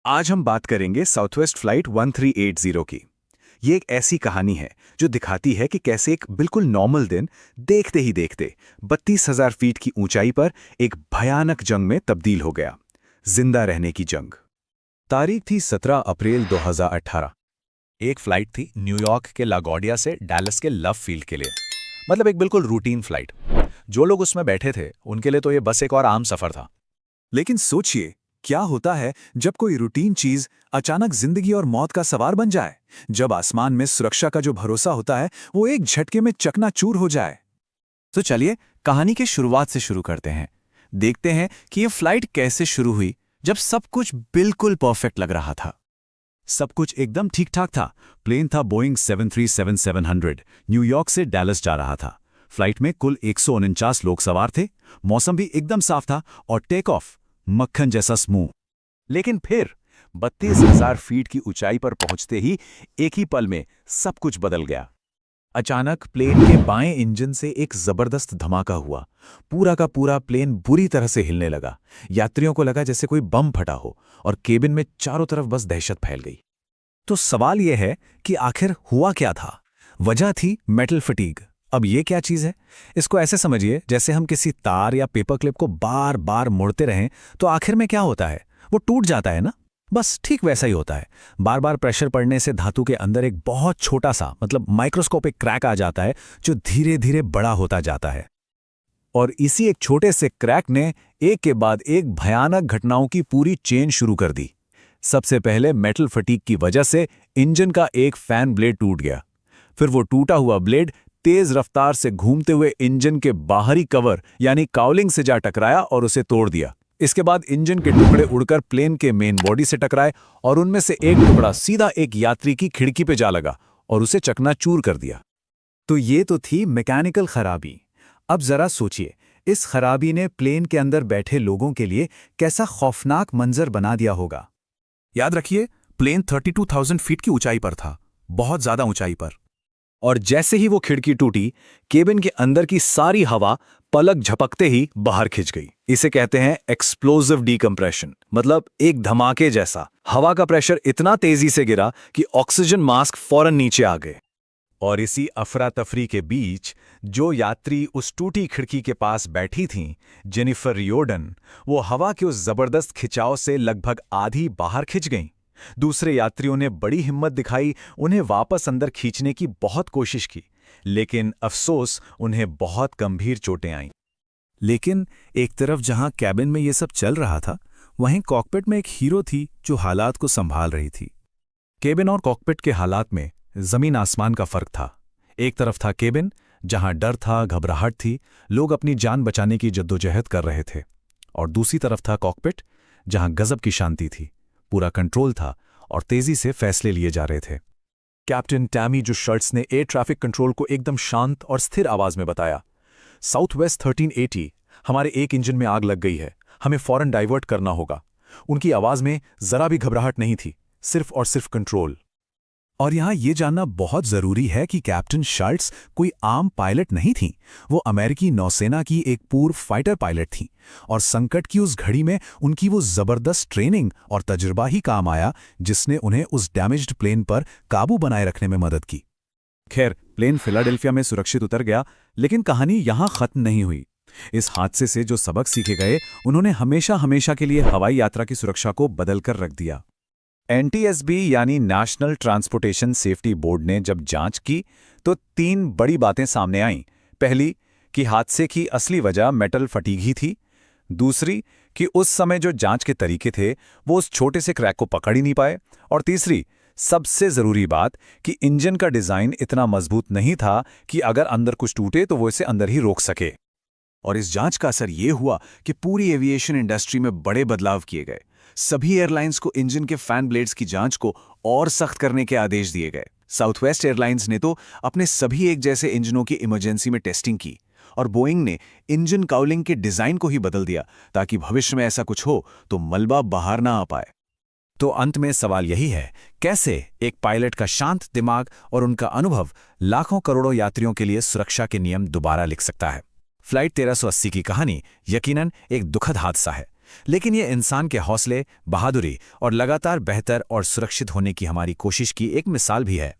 आज हम बात करेंगे साउथवेस्ट फ्लाइट 1380 की। ये एक ऐसी कहानी है जो दिखाती है कि कैसे एक बिल्कुल नॉर्मल दिन देखते ही देखते 32,000 फीट की ऊंचाई पर एक भयानक जंग में तब्दील हो गया। जिंदा रहने की जंग। तारीख थी 17 अप्रैल 2018। एक फ्लाइट थी न्यूयॉर्क के लागोडिया से डैलस के लव फील्ड के लिए। मतलब एक बिल्कुल रूटीन फ्लाइट। जो लोग उसमें बैठे थे उनके लिए तो ये बस एक और आम सफर था। लेकिन सोचिए, क्या होता है जब कोई रूटीन चीज अचानक जिंदगी और मौत का सवार बन जाए, जब आसमान में सुरक्षा का जो भरोसा होता है वो एक झटके में चकनाचूर हो जाए। तो चलिए कहानी के शुरुआत से शुरू करते हैं। देखते हैं कि ये फ्लाइट कैसे शुरू हुई जब सब कुछ बिल्कुल परफेक्ट लग रहा था। सब कुछ एकदम ठीक ठाक था। प्लेन था बोइंग 737-700, न्यूयॉर्क से डैलस जा रहा था। फ्लाइट में कुल 149 लोग सवार थे। मौसम भी एकदम साफ था और टेक ऑफ मक्खन जैसा स्मूथ। लेकिन फिर 32,000 फीट की ऊंचाई पर पहुंचते ही एक ही पल में सब कुछ बदल गया। अचानक प्लेन के बाएं इंजन से एक जबरदस्त धमाका हुआ। पूरा का पूरा प्लेन बुरी तरह से हिलने लगा। यात्रियों को लगा जैसे कोई बम फटा हो और केबिन में चारों तरफ बस दहशत फैल गई। तो सवाल यह है कि आखिर हुआ क्या था? वजह थी मेटल फटीग। अब ये क्या चीज है? इसको ऐसे समझिए जैसे हम किसी तार या पेपर क्लिप को बार बार मोड़ते रहें तो आखिर में क्या होता है? वो टूट जाता है ना। बस ठीक वैसा ही होता है। बार बार प्रेशर पड़ने से धातु के अंदर एक बहुत छोटा सा मतलब माइक्रोस्कोपिक क्रैक आ जाता है जो धीरे धीरे बड़ा होता जाता है। और इसी एक छोटे से क्रैक ने एक के बाद एक भयानक घटनाओं की पूरी चेन शुरू कर दी। सबसे पहले मेटल फटीग की वजह से इंजन का एक फैन ब्लेड टूट गया। फिर वो टूटा हुआ ब्लेड तेज रफ्तार से घूमते हुए इंजन के बाहरी कवर यानी काउलिंग से जा टकराया और उसे तोड़ दिया। इसके बाद इंजन के टुकड़े उड़कर प्लेन के मेन बॉडी से टकराए और उनमें से एक टुकड़ा सीधा एक यात्री की खिड़की पे जा लगा और उसे चकनाचूर कर दिया। तो ये तो थी मैकेनिकल खराबी। अब जरा सोचिए, इस खराबी ने प्लेन के अंदर बैठे लोगों के लिए कैसा खौफनाक मंजर बना दिया होगा। याद रखिए, प्लेन 32,000 फीट की ऊंचाई पर था, बहुत ज्यादा ऊंचाई पर। और जैसे ही वो खिड़की टूटी, केबिन के अंदर की सारी हवा पलक झपकते ही बाहर खिंच गई। इसे कहते हैं एक्सप्लोसिव डीकंप्रेशन, मतलब एक धमाके जैसा। हवा का प्रेशर इतना तेजी से गिरा कि ऑक्सीजन मास्क फौरन नीचे आ गए। और इसी अफरा तफरी के बीच जो यात्री उस टूटी खिड़की के पास बैठी थीं, जेनिफर रियोर्डन, वो हवा के उस जबरदस्त खिंचाव से लगभग आधी बाहर खिंच गईं। दूसरे यात्रियों ने बड़ी हिम्मत दिखाई, उन्हें वापस अंदर खींचने की बहुत कोशिश की, लेकिन अफसोस उन्हें बहुत गंभीर चोटें आईं। लेकिन एक तरफ जहां कैबिन में ये सब चल रहा था, वहीं कॉकपिट में एक हीरो थी जो हालात को संभाल रही थी। केबिन और कॉकपिट के हालात में जमीन आसमान का फर्क था। एक तरफ था केबिन, जहां डर था, घबराहट थी, लोग अपनी जान बचाने की जद्दोजहद कर रहे थे। और दूसरी तरफ था कॉकपिट, जहां गजब की शांति थी, पूरा कंट्रोल था और तेजी से फैसले लिए जा रहे थे। कैप्टन टैमी जो शर्ट्स ने एयर ट्रैफिक कंट्रोल को एकदम शांत और स्थिर आवाज में बताया, साउथवेस्ट 1380, हमारे एक इंजन में आग लग गई है, हमें फौरन डाइवर्ट करना होगा। उनकी आवाज में जरा भी घबराहट नहीं थी, सिर्फ और सिर्फ कंट्रोल। और यहां यह जानना बहुत जरूरी है कि कैप्टन शर्ट्स कोई आम पायलट नहीं थीं। वो अमेरिकी नौसेना की एक पूर्व फाइटर पायलट थीं और संकट की उस घड़ी में उनकी वो जबरदस्त ट्रेनिंग और तजुर्बा ही काम आया जिसने उन्हें उस डैमेज्ड प्लेन पर काबू बनाए रखने में मदद की। खैर, प्लेन फिलाडेल्फिया में सुरक्षित उतर गया, लेकिन कहानी यहां खत्म नहीं हुई। इस हादसे से जो सबक सीखे गए, उन्होंने हमेशा हमेशा के लिए हवाई यात्रा की सुरक्षा को बदल कर रख दिया। NTSB यानी नेशनल ट्रांसपोर्टेशन सेफ्टी बोर्ड ने जब जांच की तो 3 बड़ी बातें सामने आईं। पहली, कि हादसे की असली वजह मेटल फटीग ही थी। दूसरी, कि उस समय जो जांच के तरीके थे वो उस छोटे से क्रैक को पकड़ ही नहीं पाए। और तीसरी, सबसे जरूरी बात, कि इंजन का डिजाइन इतना मजबूत नहीं था कि अगर अंदर कुछ टूटे तो वो इसे अंदर ही रोक सके। और इस जांच का असर ये हुआ कि पूरी एविएशन इंडस्ट्री में बड़े बदलाव किए गए। सभी एयरलाइंस को इंजन के फैन ब्लेड्स की जांच को और सख्त करने के आदेश दिए गए। साउथवेस्ट एयरलाइंस ने तो अपने सभी एक जैसे इंजनों की इमरजेंसी में टेस्टिंग की और बोइंग ने इंजन काउलिंग के डिजाइन को ही बदल दिया ताकि भविष्य में ऐसा कुछ हो तो मलबा बाहर ना आ पाए। तो अंत में सवाल यही है, कैसे एक पायलट का शांत दिमाग और उनका अनुभव लाखों करोड़ों यात्रियों के लिए सुरक्षा के नियम दोबारा लिख सकता है। फ्लाइट 1380 की कहानी यकीनन एक दुखद हादसा है, लेकिन ये इंसान के हौसले, बहादुरी और लगातार बेहतर और सुरक्षित होने की हमारी कोशिश की एक मिसाल भी है।